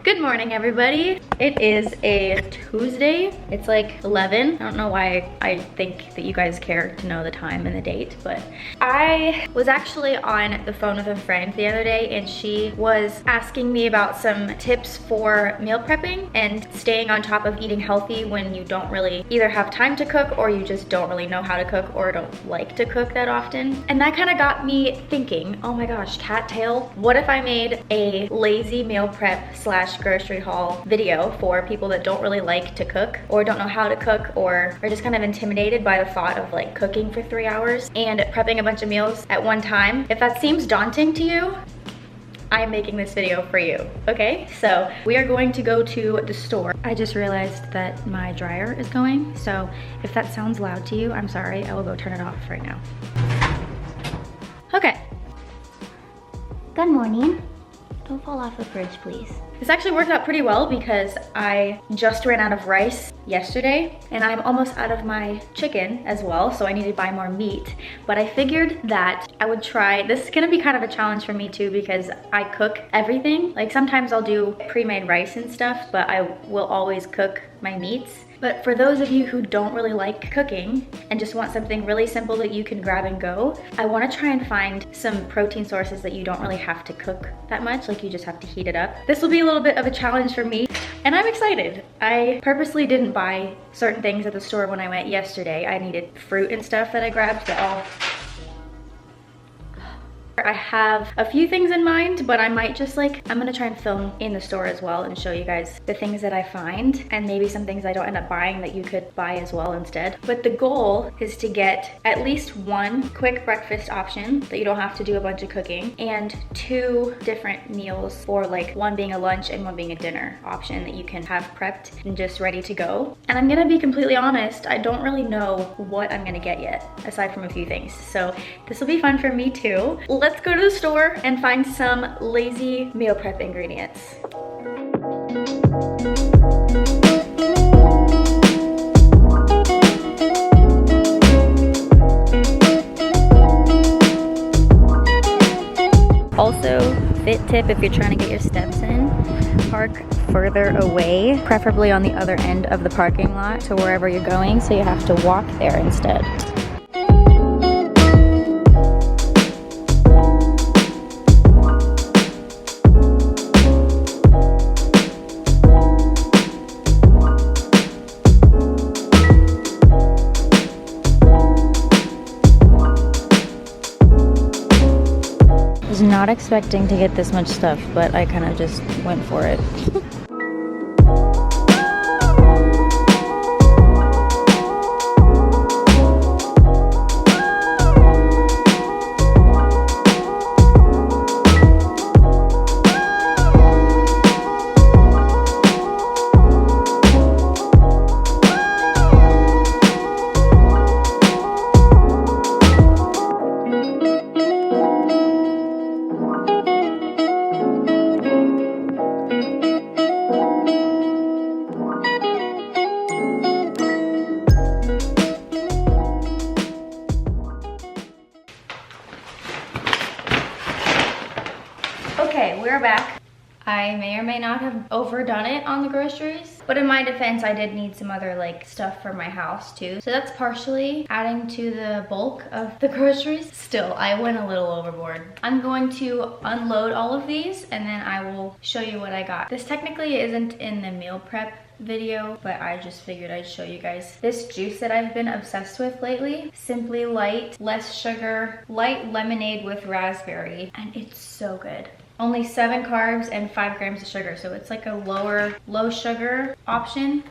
Good morning, everybody. It is a Tuesday. It's like 11. I don't know why I think that you guys care to know the time and the date, but I was actually on the phone with a friend the other day and she was asking me about some tips for meal prepping and staying on top of eating healthy when you don't really either have time to cook or you just don't really know how to cook or don't like to cook that often. And that kind of got me thinking, oh my gosh, cattail. What if I made a lazy meal prep / grocery haul video for people that don't really like to cook or don't know how to cook or are just kind of intimidated by the thought of like cooking for 3 hours and prepping a bunch of meals at one time? If that seems daunting to you, I'm making this video for you, okay? So we are going to go to the store. I just realized that my dryer is going, so if that sounds loud to you, I'm sorry, I will go turn it off right now. Okay. Good morning. Don't fall off the fridge, please. This actually worked out pretty well because I just ran out of rice yesterday and I'm almost out of my chicken as well, so I need to buy more meat. But I figured that I would try, this is gonna be kind of a challenge for me too because I cook everything. Like sometimes I'll do pre-made rice and stuff, but I will always cook my meats. But for those of you who don't really like cooking and just want something really simple that you can grab and go, I wanna try and find some protein sources that you don't really have to cook that much, like you just have to heat it up. This will be a little bit of a challenge for me, and I'm excited. I purposely didn't buy certain things at the store when I went yesterday. I needed fruit and stuff that I grabbed that all I have a few things in mind, but I might just I'm gonna try and film in the store as well and show you guys the things that I find and maybe some things I don't end up buying that you could buy as well instead. But the goal is to get at least one quick breakfast option that you don't have to do a bunch of cooking and 2 different meals, or like one being a lunch and one being a dinner option that you can have prepped and just ready to go. And I'm gonna be completely honest, I don't really know what I'm gonna get yet aside from a few things. So this will be fun for me too. Let's go to the store and find some lazy meal prep ingredients. Also, fit tip if you're trying to get your steps in, park further away, preferably on the other end of the parking lot to wherever you're going, so you have to walk there instead. Not expecting to get this much stuff, but I kind of just went for it. Okay, we're back. I may or may not have overdone it on the groceries, but in my defense, I did need some other stuff for my house too. So that's partially adding to the bulk of the groceries. Still, I went a little overboard. I'm going to unload all of these and then I will show you what I got. This technically isn't in the meal prep video, but I just figured I'd show you guys this juice that I've been obsessed with lately. Simply Light, less sugar, light lemonade with raspberry, and it's so good. Only 7 carbs and 5 grams of sugar, so it's like a low sugar option.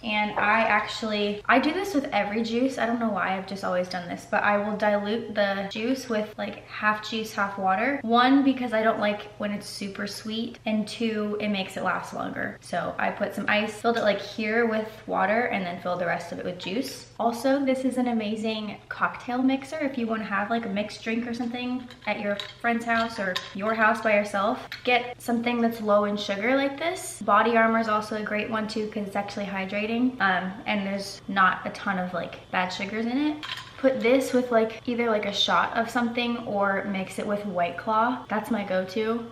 And I do this with every juice. I don't know why, I've just always done this, but I will dilute the juice with half juice, half water. 1, because I don't like when it's super sweet, and 2, it makes it last longer. So I put some ice, filled it here with water, and then filled the rest of it with juice. Also, this is an amazing cocktail mixer if you want to have a mixed drink or something at your friend's house or your house by yourself. Get something that's low in sugar like this. Body Armor is also a great one too because it's actually hydrating. And there's not a ton of bad sugars in it. Put this with either a shot of something or mix it with White Claw. That's my go-to.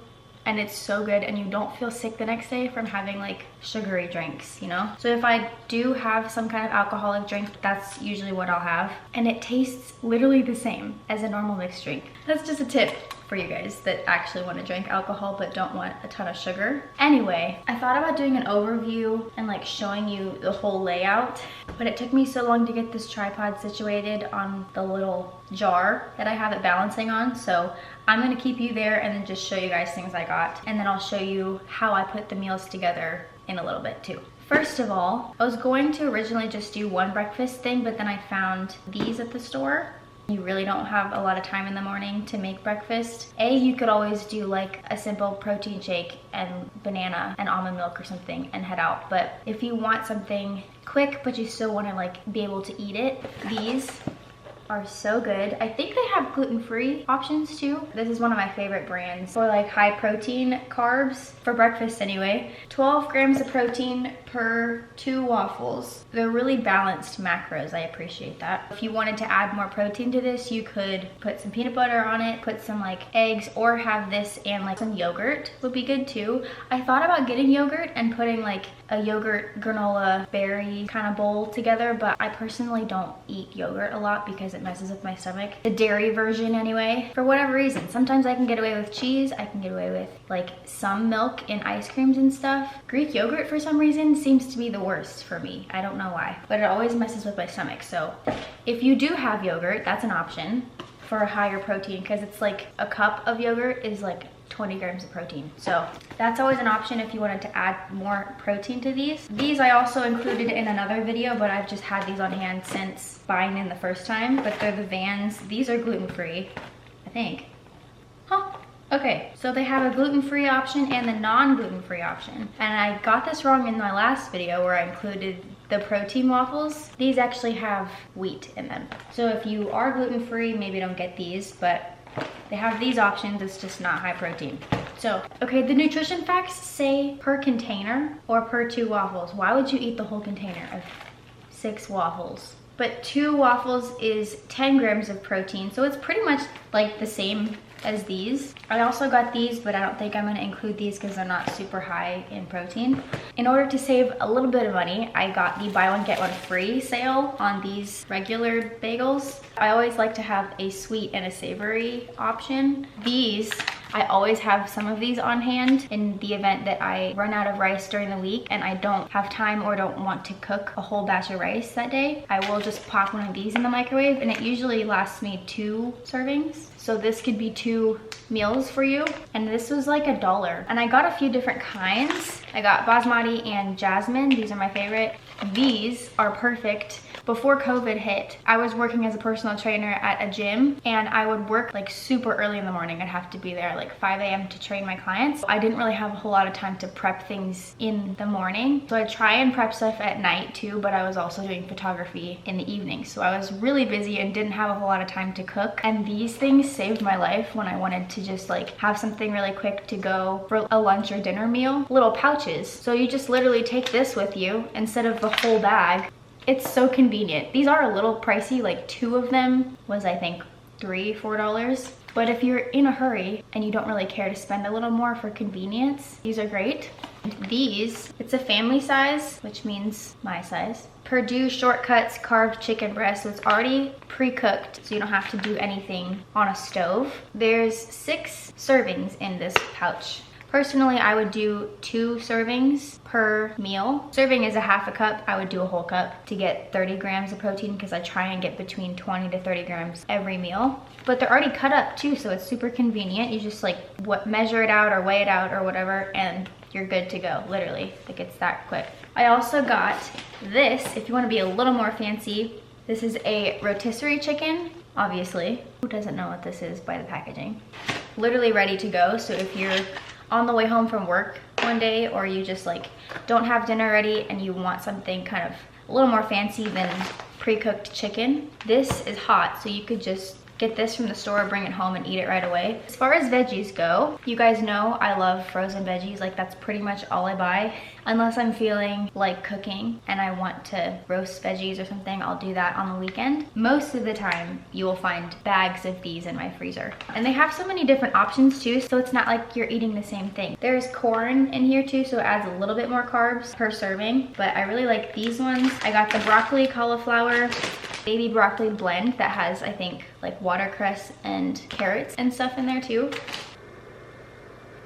and it's so good, and you don't feel sick the next day from having like sugary drinks, you know? So if I do have some kind of alcoholic drink, that's usually what I'll have, and it tastes literally the same as a normal mixed drink. That's just a tip for you guys that actually want to drink alcohol but don't want a ton of sugar. Anyway, I thought about doing an overview and like showing you the whole layout, but it took me so long to get this tripod situated on the little jar that I have it balancing on. So I'm gonna keep you there and then just show you guys things I got, and then I'll show you how I put the meals together in a little bit too. First of all, I was going to originally just do one breakfast thing, but then I found these at the store. You really don't have a lot of time in the morning to make breakfast. You could always do like a simple protein shake and banana and almond milk or something and head out. But if you want something quick, but you still want to like be able to eat it, these are so good. I think they have gluten-free options too. This is one of my favorite brands for like high protein carbs for breakfast anyway. 12 grams of protein per 2 waffles. They're really balanced macros. I appreciate that. If you wanted to add more protein to this, you could put some peanut butter on it, put some like eggs, or have this and like some yogurt would be good too. I thought about getting yogurt and putting like a yogurt granola berry kind of bowl together, but I personally don't eat yogurt a lot because it messes with my stomach. The dairy version anyway, for whatever reason. Sometimes I can get away with cheese, I can get away with like some milk in ice creams and stuff. Greek yogurt for some reason seems to be the worst for me. I don't know why, but it always messes with my stomach. So if you do have yogurt, that's an option for a higher protein, because it's like a cup of yogurt is like 20 grams of protein. So that's always an option if you wanted to add more protein to these. These I also included in another video, but I've just had these on hand since buying them the first time, but they're the Vans. These are gluten-free, I think. Huh. Okay, so they have a gluten-free option and the non-gluten-free option. And I got this wrong in my last video where I included the protein waffles. These actually have wheat in them. So if you are gluten-free, maybe don't get these, but they have these options. It's just not high protein. So, okay, the nutrition facts say per container or per 2 waffles. Why would you eat the whole container of 6 waffles? But 2 waffles is 10 grams of protein, so it's pretty much like the same as these. I also got these, but I don't think I'm gonna include these because they're not super high in protein. In order to save a little bit of money, I got the buy one get one free sale on these regular bagels. I always like to have a sweet and a savory option. These, I always have some of these on hand in the event that I run out of rice during the week and I don't have time or don't want to cook a whole batch of rice that day. I will just pop one of these in the microwave, and it usually lasts me 2 servings. So this could be 2 meals for you. And this was like $1. And I got a few different kinds. I got basmati and jasmine. These are my favorite. These are perfect. Before COVID hit, I was working as a personal trainer at a gym, and I would work like super early in the morning. I'd have to be there like 5 a.m. to train my clients. I didn't really have a whole lot of time to prep things in the morning. So I try and prep stuff at night too, but I was also doing photography in the evening. So I was really busy and didn't have a whole lot of time to cook. And these things saved my life when I wanted to just like have something really quick to go for a lunch or dinner meal. Little pouches. So you just literally take this with you instead of the whole bag. It's so convenient. These are a little pricey, like 2 of them was I think $3, $4. But if you're in a hurry and you don't really care to spend a little more for convenience, these are great. These, it's a family size, which means my size. Purdue Shortcuts carved chicken breast, so it's already pre-cooked, so you don't have to do anything on a stove. There's 6 servings in this pouch. Personally, I would do 2 servings per meal. Serving is a half a cup. I would do a whole cup to get 30 grams of protein because I try and get between 20 to 30 grams every meal. But they're already cut up too, so it's super convenient. You just like measure it out or weigh it out or whatever, and you're good to go, literally. Like, it's that quick. I also got this, if you want to be a little more fancy. This is a rotisserie chicken, obviously. Who doesn't know what this is by the packaging? Literally ready to go, so if you're on the way home from work one day, or you just like don't have dinner ready and you want something kind of a little more fancy than pre-cooked chicken, this is hot, so you could just get this from the store, bring it home and eat it right away. As far as veggies go, you guys know I love frozen veggies. Like that's pretty much all I buy. Unless I'm feeling like cooking and I want to roast veggies or something, I'll do that on the weekend. Most of the time, you will find bags of these in my freezer. And they have so many different options too, so it's not like you're eating the same thing. There's corn in here too, so it adds a little bit more carbs per serving, but I really like these ones. I got the broccoli, cauliflower, baby broccoli blend that has, I think, like watercress and carrots and stuff in there too.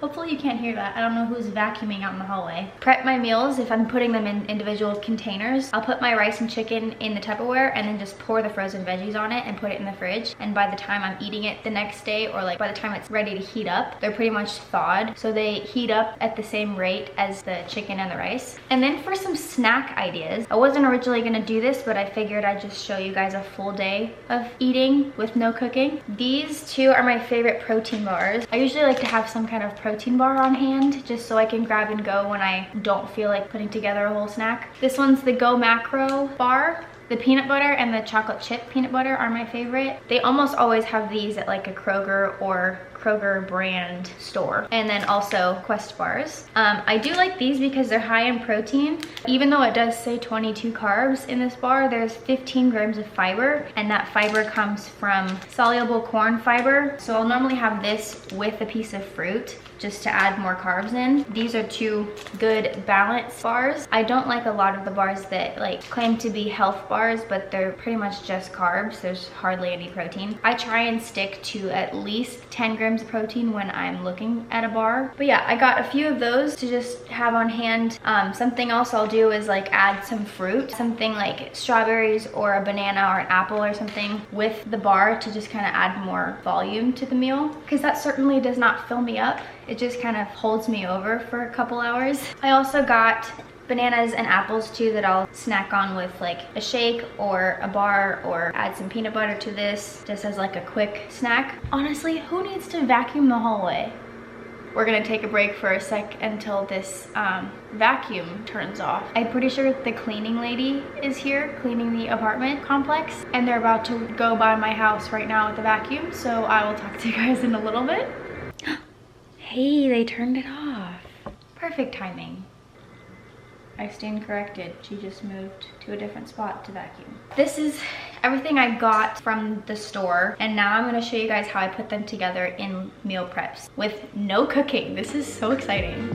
Hopefully you can't hear that. I don't know who's vacuuming out in the hallway. Prep my meals if I'm putting them in individual containers. I'll put my rice and chicken in the Tupperware and then just pour the frozen veggies on it and put it in the fridge. And by the time I'm eating it the next day, or like by the time it's ready to heat up, they're pretty much thawed. So they heat up at the same rate as the chicken and the rice. And then for some snack ideas, I wasn't originally gonna do this, but I figured I'd just show you guys a full day of eating with no cooking. These two are my favorite protein bars. I usually like to have some kind of protein bar on hand just so I can grab and go when I don't feel like putting together a whole snack. This one's the Go Macro bar. The peanut butter and the chocolate chip peanut butter are my favorite. They almost always have these at like a Kroger or Kroger brand store. And then also Quest bars. I do like these because they're high in protein. Even though it does say 22 carbs in this bar, there's 15 grams of fiber, and that fiber comes from soluble corn fiber. So I'll normally have this with a piece of fruit just to add more carbs in. These are two good balanced bars. I don't like a lot of the bars that like claim to be health bars, but they're pretty much just carbs. There's hardly any protein. I try and stick to at least 10 grams of protein when I'm looking at a bar. But yeah, I got a few of those to just have on hand. Something else I'll do is like add some fruit, something like strawberries or a banana or an apple or something with the bar to just kind of add more volume to the meal, because that certainly does not fill me up. It just kind of holds me over for a couple hours. I also got bananas and apples too that I'll snack on with like a shake or a bar, or add some peanut butter to this just as like a quick snack. Honestly, who needs to vacuum the hallway? We're gonna take a break for a sec until this vacuum turns off. I'm pretty sure the cleaning lady is here cleaning the apartment complex, and they're about to go by my house right now with the vacuum, so I will talk to you guys in a little bit. Hey, they turned it off. Perfect timing. I stand corrected. She just moved to a different spot to vacuum. This is everything I got from the store, and now I'm gonna show you guys how I put them together in meal preps with no cooking. This is so exciting.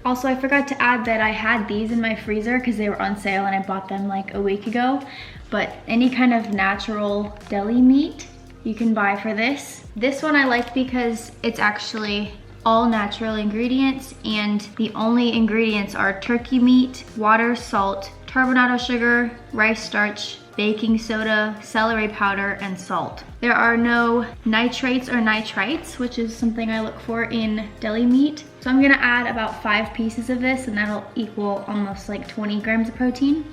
Also, I forgot to add that I had these in my freezer because they were on sale and I bought them like a week ago. But any kind of natural deli meat you can buy for this. This one I like because it's actually all natural ingredients, and the only ingredients are turkey meat, water, salt, turbinado sugar, rice starch, baking soda, celery powder, and salt. There are no nitrates or nitrites, which is something I look for in deli meat. So I'm gonna add about 5 pieces of this, and that'll equal almost like 20 grams of protein.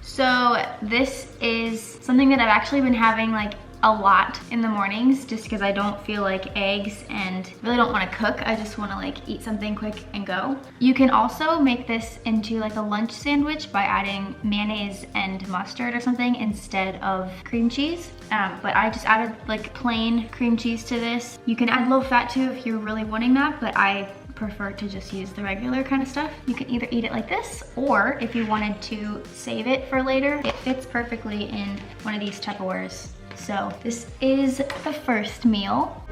So this is something that I've actually been having like a lot in the mornings, just because I don't feel like eggs and really don't want to cook. I just want to like eat something quick and go. You can also make this into like a lunch sandwich by adding mayonnaise and mustard or something instead of cream cheese. But I just added like plain cream cheese to this. You can add low fat too if you're really wanting that, but I prefer to just use the regular kind of stuff. You can either eat it like this, or if you wanted to save it for later, it fits perfectly in one of these Tupperwares. So this is the first meal.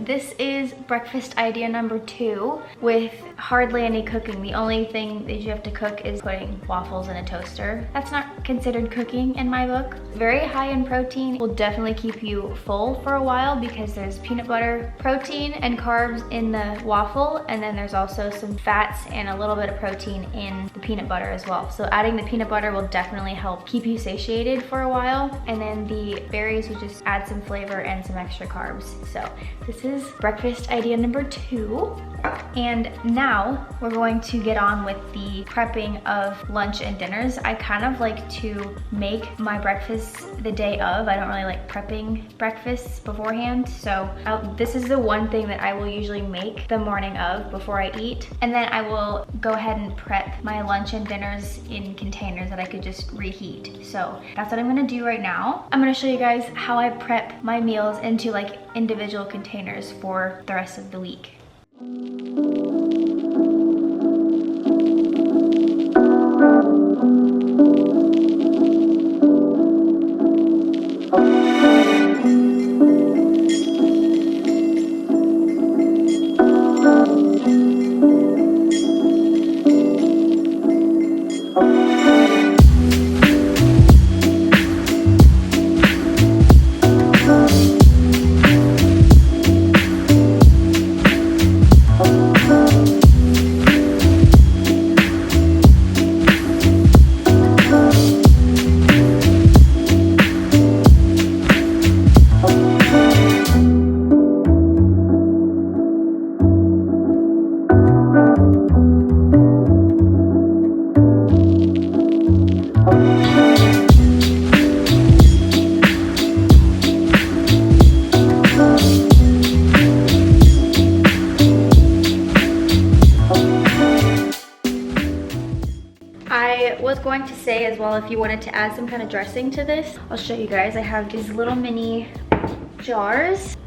this is breakfast idea number 2 with hardly any cooking. The only thing that you have to cook is putting waffles in a toaster. That's not considered cooking in my book. Very high in protein, will definitely keep you full for a while because there's peanut butter, protein, and carbs in the waffle, and then there's also some fats and a little bit of protein in the peanut butter as well. So adding the peanut butter will definitely help keep you satiated for a while, and then the berries will just add some flavor and some extra carbs. So this is breakfast idea number 2. And now we're going to get on with the prepping of lunch and dinners. I kind of like to make my breakfast the day of. I don't really like prepping breakfasts beforehand. So this is the one thing that I will usually make the morning of before I eat. And then I will go ahead and prep my lunch and dinners in containers that I could just reheat. So that's what I'm gonna do right now. I'm gonna show you guys how I prep my meals into like individual containers for the rest of the week. Going to say as well, if you wanted to add some kind of dressing to this, I'll show you guys. I have these little mini jars.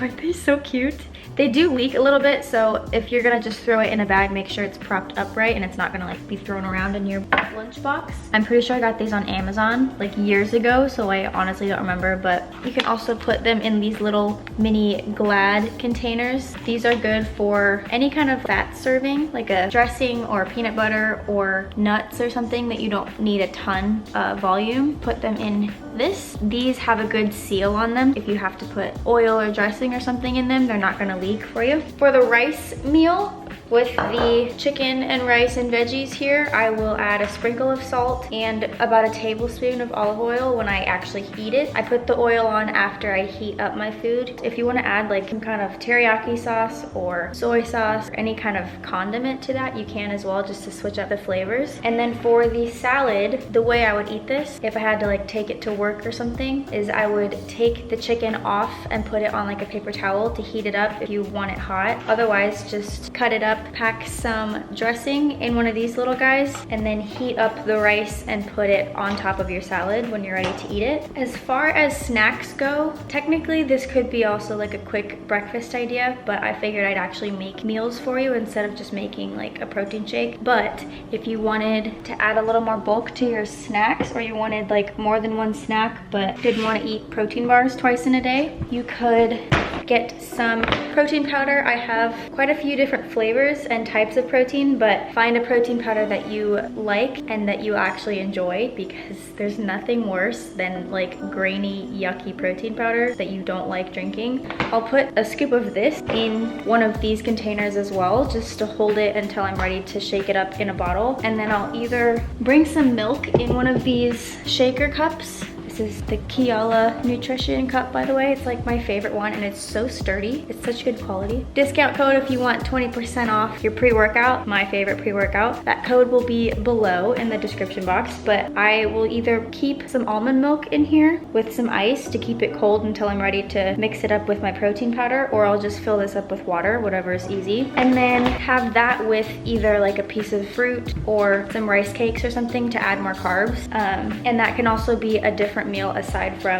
Aren't they so cute? They do leak a little bit, so if you're gonna just throw it in a bag, make sure it's propped upright and it's not gonna like be thrown around in your lunchbox. I'm pretty sure I got these on Amazon like years ago, so I honestly don't remember, but you can also put them in these little mini Glad containers. These are good for any kind of fat serving, like a dressing or peanut butter or nuts or something that you don't need a ton of volume. Put them in this. These have a good seal on them. If you have to put oil or dressing or something in them, they're not gonna leak for you. For the rice meal, with the chicken and rice and veggies here, I will add a sprinkle of salt and about a tablespoon of olive oil when I actually heat it. I put the oil on after I heat up my food. If you want to add like some kind of teriyaki sauce or soy sauce or any kind of condiment to that, you can as well, just to switch up the flavors. And then for the salad, the way I would eat this, if I had to like take it to work or something, is I would take the chicken off and put it on like a paper towel to heat it up if you want it hot. Otherwise, just cut it up, pack some dressing in one of these little guys, and then heat up the rice and put it on top of your salad when you're ready to eat it. As far as snacks go, technically this could be also like a quick breakfast idea, but I figured I'd actually make meals for you instead of just making like a protein shake. But if you wanted to add a little more bulk to your snacks, or you wanted like more than one snack but didn't want to eat protein bars twice in a day, you could get some protein powder. I have quite a few different flavors and types of protein, but find a protein powder that you like and that you actually enjoy, because there's nothing worse than like grainy, yucky protein powder that you don't like drinking. I'll put a scoop of this in one of these containers as well, just to hold it until I'm ready to shake it up in a bottle. And then I'll either bring some milk in one of these shaker cups. This is the Kiala Nutrition cup, by the way. It's like my favorite one, and it's so sturdy. It's such good quality. Discount code if you want 20% off your pre-workout, my favorite pre-workout. That code will be below in the description box, but I will either keep some almond milk in here with some ice to keep it cold until I'm ready to mix it up with my protein powder, or I'll just fill this up with water, whatever is easy. And then have that with either like a piece of fruit or some rice cakes or something to add more carbs. And that can also be a different meal aside from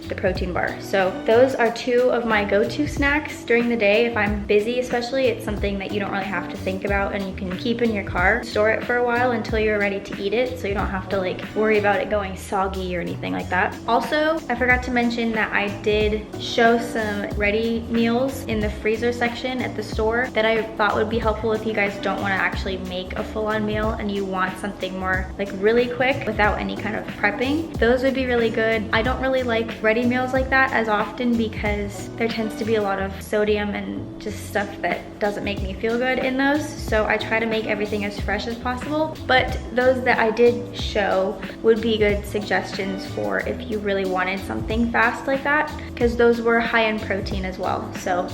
the protein bar. So those are two of my go-to snacks during the day. If I'm busy especially, it's something that you don't really have to think about and you can keep in your car, store it for a while until you're ready to eat it, so you don't have to like worry about it going soggy or anything like that. Also, I forgot to mention that I did show some ready meals in the freezer section at the store that I thought would be helpful if you guys don't want to actually make a full-on meal and you want something more like really quick without any kind of prepping. Those would be really good. I don't really like ready meals like that as often because there tends to be a lot of sodium and just stuff that doesn't make me feel good in those. So I try to make everything as fresh as possible. But those that I did show would be good suggestions for if you really wanted something fast like that, because those were high in protein as well. So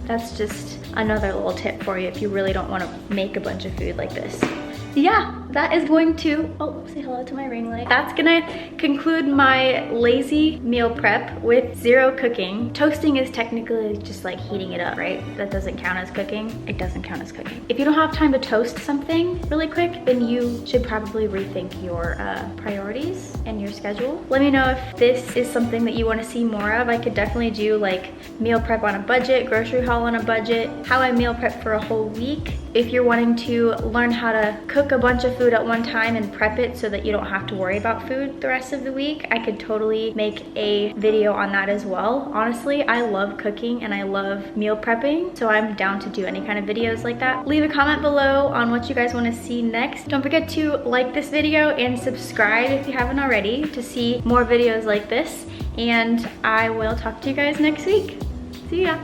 that's just another little tip for you if you really don't want to make a bunch of food like this. Yeah, that is going to, oh, say hello to my ring light. That's gonna conclude my lazy meal prep with zero cooking. Toasting is technically just like heating it up, right? That doesn't count as cooking. It doesn't count as cooking. If you don't have time to toast something really quick, then you should probably rethink your priorities and your schedule. Let me know if this is something that you wanna see more of. I could definitely do like meal prep on a budget, grocery haul on a budget, how I meal prep for a whole week. If you're wanting to learn how to cook a bunch of food at one time and prep it so that you don't have to worry about food the rest of the week, I could totally make a video on that as well. Honestly, I love cooking and I love meal prepping, so I'm down to do any kind of videos like that. Leave a comment below on what you guys want to see next. Don't forget to like this video and subscribe if you haven't already to see more videos like this, and I will talk to you guys next week. See ya.